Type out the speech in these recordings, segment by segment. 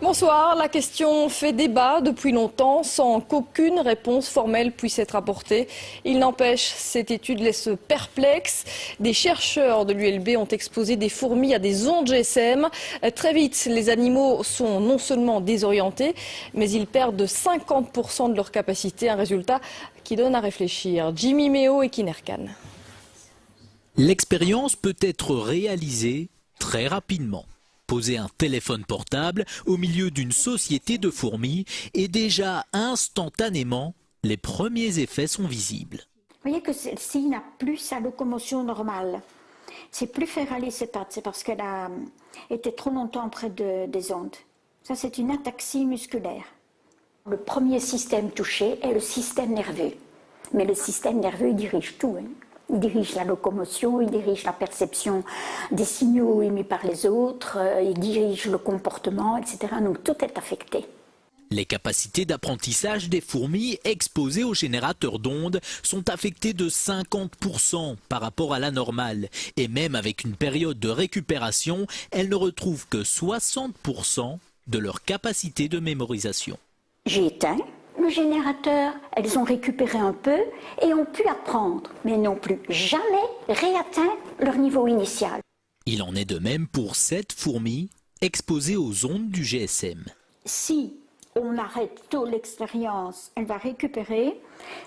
Bonsoir, la question fait débat depuis longtemps sans qu'aucune réponse formelle puisse être apportée. Il n'empêche, cette étude laisse perplexe. Des chercheurs de l'ULB ont exposé des fourmis à des ondes GSM. Très vite, les animaux sont non seulement désorientés, mais ils perdent de 50% de leur capacité, un résultat qui donne à réfléchir. Jimmy Méo et Kinerkan. L'expérience peut être réalisée très rapidement. Poser un téléphone portable au milieu d'une société de fourmis et déjà instantanément, les premiers effets sont visibles. Vous voyez que celle-ci n'a plus sa locomotion normale. C'est plus faire aller ses pattes, c'est parce qu'elle a été trop longtemps près des ondes. Ça, c'est une ataxie musculaire. Le premier système touché est le système nerveux. Mais le système nerveux, il dirige tout. Il dirige la locomotion, il dirige la perception des signaux émis par les autres, il dirige le comportement, etc. Donc tout est affecté. Les capacités d'apprentissage des fourmis exposées aux générateurs d'ondes sont affectées de 50% par rapport à la normale. Et même avec une période de récupération, elles ne retrouvent que 60% de leur capacité de mémorisation. J'ai éteint le générateur, elles ont récupéré un peu et ont pu apprendre, mais n'ont plus jamais réatteint leur niveau initial. Il en est de même pour 7 fourmis exposées aux ondes du GSM. Si on arrête tôt l'expérience, elle va récupérer.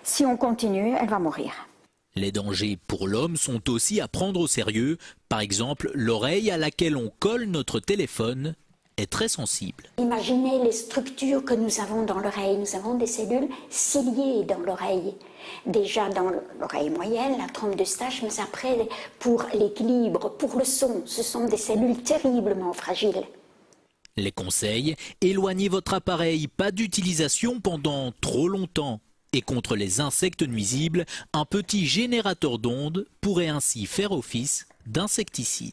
Si on continue, elle va mourir. Les dangers pour l'homme sont aussi à prendre au sérieux. Par exemple, l'oreille à laquelle on colle notre téléphone est très sensible. Imaginez les structures que nous avons dans l'oreille. Nous avons des cellules ciliées dans l'oreille. Déjà dans l'oreille moyenne, la trompe d'Eustache, mais après pour l'équilibre, pour le son, ce sont des cellules terriblement fragiles. Les conseils, éloignez votre appareil, pas d'utilisation pendant trop longtemps. Et contre les insectes nuisibles, un petit générateur d'ondes pourrait ainsi faire office d'insecticide.